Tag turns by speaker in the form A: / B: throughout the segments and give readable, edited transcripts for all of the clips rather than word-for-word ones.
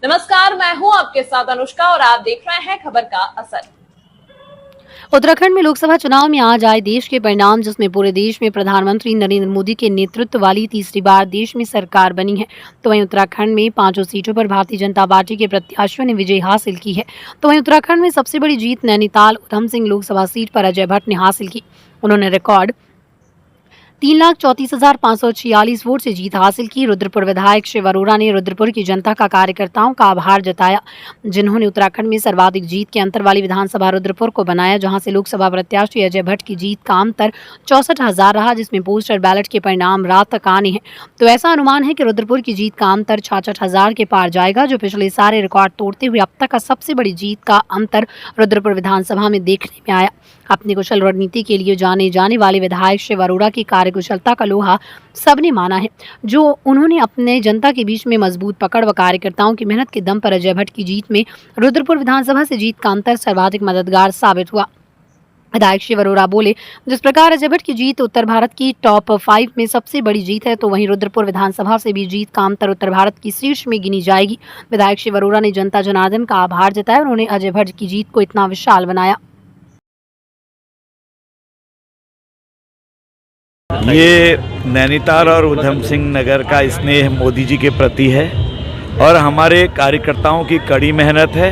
A: नमस्कार, मैं हूं आपके साथ अनुष्का और आप देख रहे हैं खबर का असर।
B: उत्तराखंड में लोकसभा चुनाव में आज आए देश के परिणाम, जिसमें पूरे देश में प्रधानमंत्री नरेंद्र मोदी के नेतृत्व वाली तीसरी बार देश में सरकार बनी है। तो वहीं उत्तराखंड में 5 सीटों पर भारतीय जनता पार्टी के प्रत्याशियों ने विजय हासिल की है। तो वहीं उत्तराखंड में सबसे बड़ी जीत नैनीताल उधम सिंह लोकसभा सीट पर अजय भट्ट ने हासिल की। उन्होंने रिकॉर्ड 3,34,546 वोट से जीत हासिल की। रुद्रपुर विधायक शिव अरोड़ा ने रुद्रपुर की जनता का कार्यकर्ताओं का आभार जताया, जिन्होंने उत्तराखंड में सर्वाधिक जीत के अंतर वाली विधानसभा रुद्रपुर को बनाया, जहां से लोकसभा प्रत्याशी अजय भट्ट की जीत का अंतर 64,000 रहा, जिसमें पोस्टल बैलेट के परिणाम रात तक आने हैं। तो ऐसा अनुमान है कि रुद्रपुर की जीत का अंतर 66,000 के पार जाएगा, जो पिछले सारे रिकॉर्ड तोड़ते हुए अब तक का सबसे बड़ी जीत का अंतर रुद्रपुर विधानसभा में देखने में आया। अपनी कुशल रणनीति के लिए जाने जाने वाले विधायक शिव अरोड़ा की कार्यकुशलता का लोहा सबने माना है, जो उन्होंने अपने जनता के बीच में मजबूत पकड़ व कार्यकर्ताओं की मेहनत के दम पर अजय भट्ट की जीत में रुद्रपुर विधानसभा से जीत का अंतर सर्वाधिक मददगार साबित हुआ। विधायक शिव अरोड़ा बोले, जिस प्रकार अजय भट्ट की जीत उत्तर भारत की टॉप 5 में सबसे बड़ी जीत है, तो वहीं रुद्रपुर विधानसभा से भी जीत का अंतर उत्तर भारत की शीर्ष में गिनी जाएगी। विधायक शिव अरोड़ा ने जनता जनार्दन का आभार जताया। उन्होंने अजय भट्ट की जीत को इतना विशाल बनाया।
C: ये नैनीताल और उधम सिंह नगर का स्नेह मोदी जी के प्रति है और हमारे कार्यकर्ताओं की कड़ी मेहनत है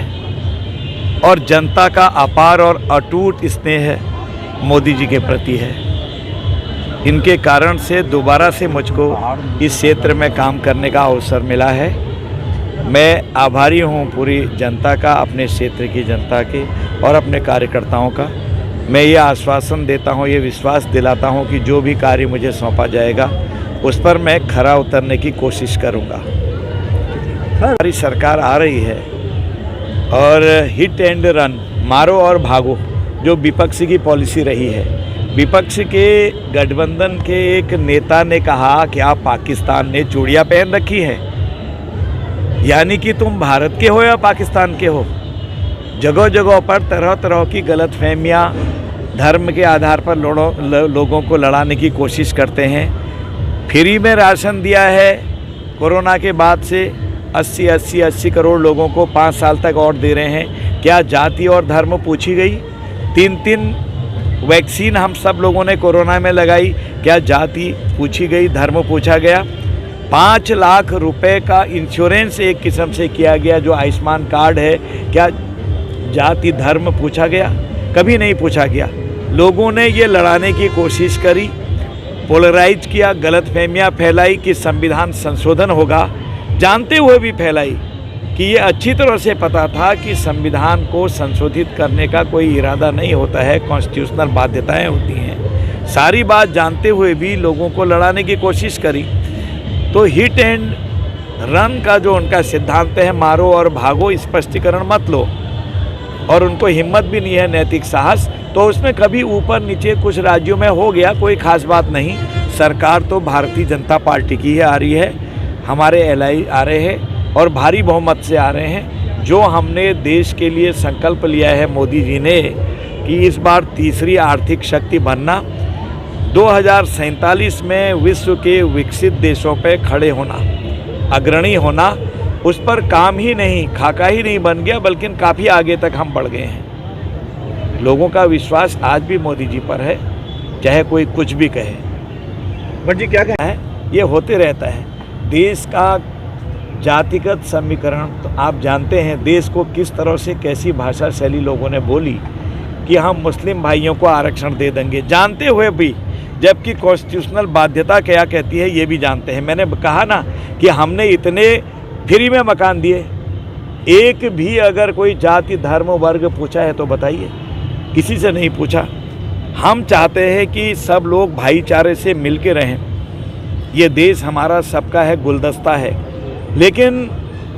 C: और जनता का अपार और अटूट स्नेह मोदी जी के प्रति है। इनके कारण से दोबारा से मुझको इस क्षेत्र में काम करने का अवसर मिला है। मैं आभारी हूँ पूरी जनता का, अपने क्षेत्र की जनता के और अपने कार्यकर्ताओं का। मैं ये आश्वासन देता हूँ, ये विश्वास दिलाता हूँ कि जो भी कार्य मुझे सौंपा जाएगा उस पर मैं खरा उतरने की कोशिश करूँगा। हमारी सरकार आ रही है और हिट एंड रन, मारो और भागो, जो विपक्ष की पॉलिसी रही है। विपक्ष के गठबंधन के एक नेता ने कहा कि आप पाकिस्तान ने चूड़ियाँ पहन रखी है, यानी कि तुम भारत के हो या पाकिस्तान के हो। जगह जगह पर तरह तरह की गलतफहमियां धर्म के आधार पर लोगों को लड़ाने की कोशिश करते हैं। फ्री में राशन दिया है कोरोना के बाद से 80 करोड़ लोगों को 5 साल तक और दे रहे हैं। क्या जाति और धर्म पूछी गई? 3 वैक्सीन हम सब लोगों ने कोरोना में लगाई, क्या जाति पूछी गई, धर्म पूछा गया? 5 लाख रुपए का इंश्योरेंस एक किस्म से किया गया, जो आयुष्मान कार्ड है, क्या जाति धर्म पूछा गया? कभी नहीं पूछा गया। लोगों ने ये लड़ाने की कोशिश करी, पोलराइज किया, गलतफहमियां फैलाई कि संविधान संशोधन होगा, जानते हुए भी फैलाई कि ये अच्छी तरह से पता था कि संविधान को संशोधित करने का कोई इरादा नहीं होता है, कॉन्स्टिट्यूशनल बाध्यताएं होती हैं। सारी बात जानते हुए भी लोगों को लड़ाने की कोशिश करी। तो हिट एंड रन का जो उनका सिद्धांत है, मारो और भागो, स्पष्टीकरण मत लो, और उनको हिम्मत भी नहीं है, नैतिक साहस, तो उसमें कभी ऊपर नीचे कुछ राज्यों में हो गया, कोई खास बात नहीं। सरकार तो भारतीय जनता पार्टी की ही आ रही है, हमारे एलआई आ रहे हैं और भारी बहुमत से आ रहे हैं। जो हमने देश के लिए संकल्प लिया है मोदी जी ने कि इस बार तीसरी आर्थिक शक्ति बनना, 2047 में विश्व के विकसित देशों पे खड़े होना, अग्रणी होना, उस पर काम ही नहीं, खाका ही नहीं बन गया, बल्कि काफ़ी आगे तक हम बढ़ गए हैं। लोगों का विश्वास आज भी मोदी जी पर है, चाहे कोई कुछ भी कहे। बट जी क्या कहना है, ये होते रहता है। देश का जातिगत समीकरण तो आप जानते हैं, देश को किस तरह से कैसी भाषा शैली लोगों ने बोली कि हम मुस्लिम भाइयों को आरक्षण दे देंगे, जानते हुए भी, जबकि कॉन्स्टिट्यूशनल बाध्यता क्या कहती है ये भी जानते हैं। मैंने कहा ना कि हमने इतने फ्री में मकान दिए, एक भी अगर कोई जाति धर्म वर्ग पूछा है तो बताइए, किसी से नहीं पूछा। हम चाहते हैं कि सब लोग भाईचारे से मिल के रहें। ये देश हमारा सबका है, गुलदस्ता है, लेकिन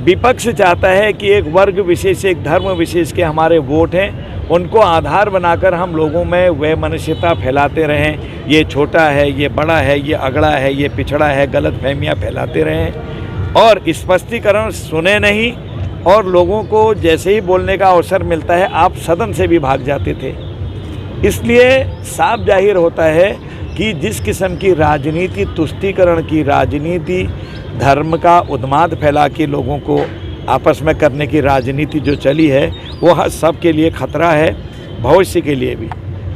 C: विपक्ष चाहता है कि एक वर्ग विशेष, एक धर्म विशेष के हमारे वोट हैं, उनको आधार बनाकर हम लोगों में वैमनस्यता फैलाते रहें। ये छोटा है, ये बड़ा है, ये अगड़ा है, ये पिछड़ा है, गलतफहमियां फैलाते रहें और स्पष्टीकरण सुने नहीं, और लोगों को जैसे ही बोलने का अवसर मिलता है आप सदन से भी भाग जाते थे। इसलिए साफ जाहिर होता है कि जिस किस्म की राजनीति, तुष्टीकरण की राजनीति, धर्म का उन्माद फैला के लोगों को आपस में करने की राजनीति जो चली है वो सबके लिए खतरा है, भविष्य के लिए भी।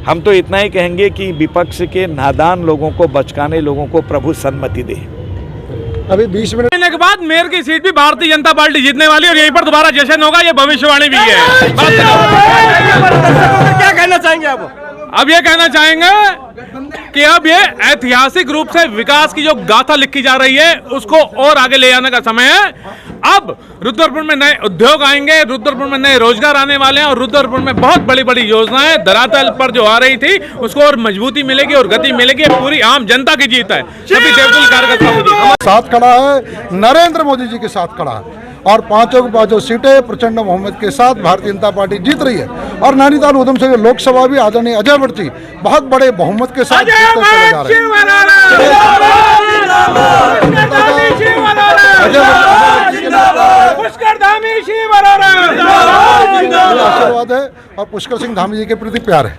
C: हम तो इतना ही कहेंगे कि विपक्ष के नादान लोगों को, बचकाने लोगों को प्रभु सन्मति दे।
D: अभी 20 मिनट
E: के बाद मेयर की सीट भी भारतीय जनता पार्टी जीतने वाली है और यहीं पर दोबारा जश्न होगा, ये भविष्यवाणी भी है।
D: क्या कहना चाहेंगे आप?
E: अब ये कहना चाहेंगे कि अब ये ऐतिहासिक रूप से विकास की जो गाथा लिखी जा रही है उसको और आगे ले जाने का समय है। अब रुद्रपुर में नए उद्योग आएंगे, रुद्रपुर में नए रोजगार आने वाले हैं और रुद्रपुर में बहुत बड़ी बड़ी योजनाएं धरातल पर जो आ रही थी उसको और मजबूती मिलेगी और गति मिलेगी। पूरी आम जनता की जीत है, सभी देवदुल कार्यकर्ताओं की जीत।
D: साथ खड़ा है, नरेंद्र मोदी जी के साथ खड़ा है और पांचों की पांचों सीटें प्रचंड बहुमत के साथ भारतीय जनता पार्टी जीत रही है। और नैनीताल उधम सिंह लोकसभा भी आदरणीय अजय भट्ट जी बहुत बड़े बहुमत के साथ जीतते चले जा रहे हैं। आशीर्वाद है और पुष्कर सिंह धामी जी के प्रति प्यार है।